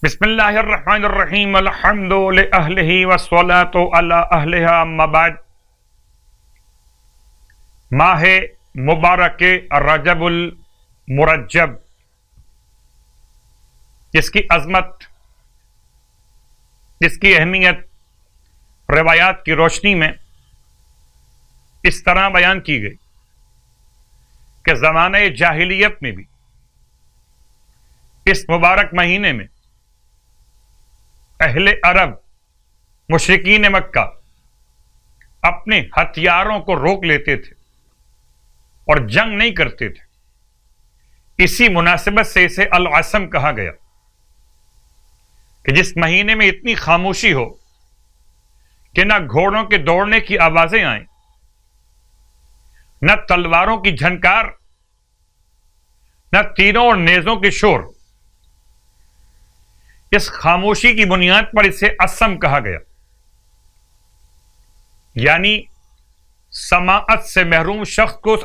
بسم اللہ الرحمن الرحیم الحمد لأہلہ والصلاة علی اہلہا اما بعد۔ ماہ مبارک رجب المرجب، جس کی عظمت، جس کی اہمیت روایات کی روشنی میں اس طرح بیان کی گئی کہ زمانہ جاہلیت میں بھی اس مبارک مہینے میں اہل عرب مشرکین مکہ اپنے ہتھیاروں کو روک لیتے تھے اور جنگ نہیں کرتے تھے۔ اسی مناسبت سے اسے العصم کہا گیا کہ جس مہینے میں اتنی خاموشی ہو کہ نہ گھوڑوں کے دوڑنے کی آوازیں آئیں، نہ تلواروں کی جھنکار، نہ تیروں اور نیزوں کے شور۔ اس خاموشی کی بنیاد پر اسے عصم کہا گیا، یعنی سماعت سے محروم شخص کو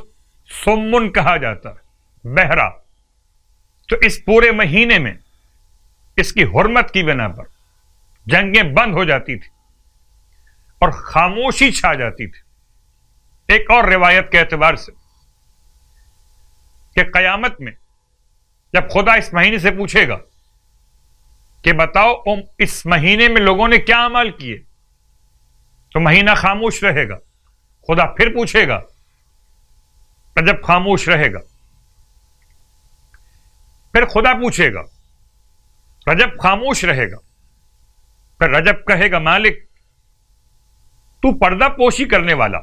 سمن کہا جاتا ہے، بہرا۔ تو اس پورے مہینے میں اس کی حرمت کی بنا پر جنگیں بند ہو جاتی تھی اور خاموشی چھا جاتی تھی۔ ایک اور روایت کے اعتبار سے کہ قیامت میں جب خدا اس مہینے سے پوچھے گا کہ بتاؤ اس مہینے میں لوگوں نے کیا عمل کیے، تو مہینہ خاموش رہے گا۔ خدا پھر پوچھے گا، رجب خاموش رہے گا۔ پھر خدا پوچھے گا، رجب خاموش رہے گا۔ پھر رجب کہے گا، مالک تو پردہ پوشی کرنے والا،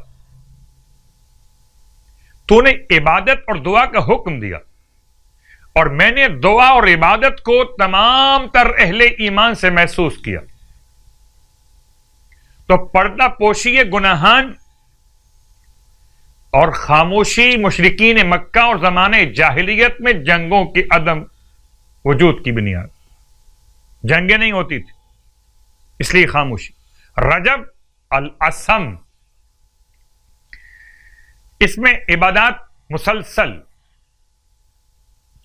تو نے عبادت اور دعا کا حکم دیا اور میں نے دعا اور عبادت کو تمام تر اہل ایمان سے محسوس کیا، تو پردہ پوشی گناہان اور خاموشی مشرکین مکہ اور زمانے جاہلیت میں جنگوں کے عدم وجود کی بنیاد۔ جنگیں نہیں ہوتی تھی، اس لیے خاموشی۔ رجب العصم، اس میں عبادات مسلسل،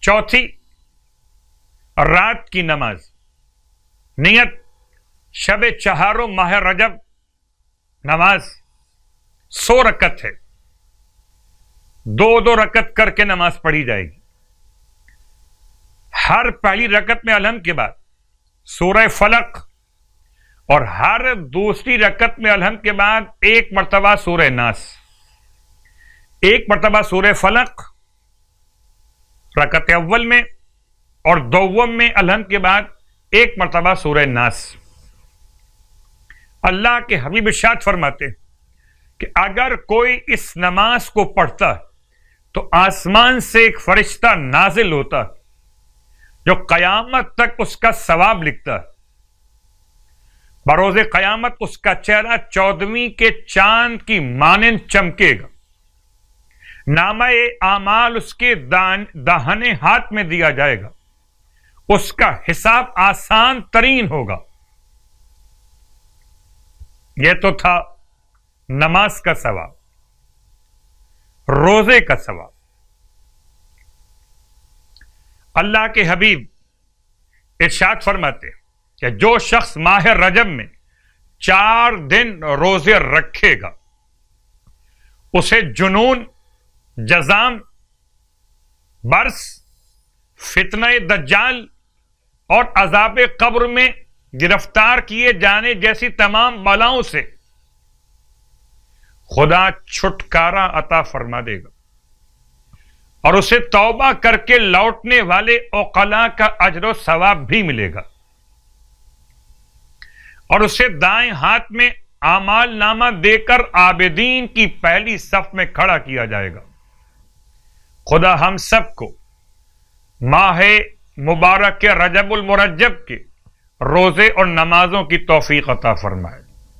چوتھی رات کی نماز، نیت شب چہاروں ماہ رجب، نماز 100 رکعت ہے، 2 رکعت کر کے نماز پڑھی جائے گی۔ ہر پہلی رکعت میں الحمد کے بعد سورہ فلق اور ہر دوسری رکعت میں الحمد کے بعد 1 مرتبہ سورہ ناس، 1 مرتبہ سورہ فلق رکعت اول میں اور دوم میں الحمد کے بعد 1 مرتبہ سورہ ناس۔ اللہ کے حبیب ارشاد فرماتے کہ اگر کوئی اس نماز کو پڑھتا تو آسمان سے ایک فرشتہ نازل ہوتا جو قیامت تک اس کا ثواب لکھتا ہے۔ بروز قیامت اس کا چہرہ 14ویں کے چاند کی مانند چمکے گا، نامہ اعمال اس کے داہنے ہاتھ میں دیا جائے گا، اس کا حساب آسان ترین ہوگا۔ یہ تو تھا نماز کا ثواب، روزے کا ثواب۔ اللہ کے حبیب ارشاد فرماتے کہ جو شخص ماہ رجب میں 4 دن روزے رکھے گا، اسے جنون، جزام، برس، فتنہ دجال اور عذاب قبر میں گرفتار کیے جانے جیسی تمام بلاؤں سے خدا چھٹکارا عطا فرما دے گا اور اسے توبہ کر کے لوٹنے والے عقلاء کا اجر و ثواب بھی ملے گا، اور اسے دائیں ہاتھ میں اعمال نامہ دے کر عابدین کی پہلی صف میں کھڑا کیا جائے گا۔ خدا ہم سب کو ماہ مبارک رجب المرجب کے روزے اور نمازوں کی توفیق عطا فرمائے۔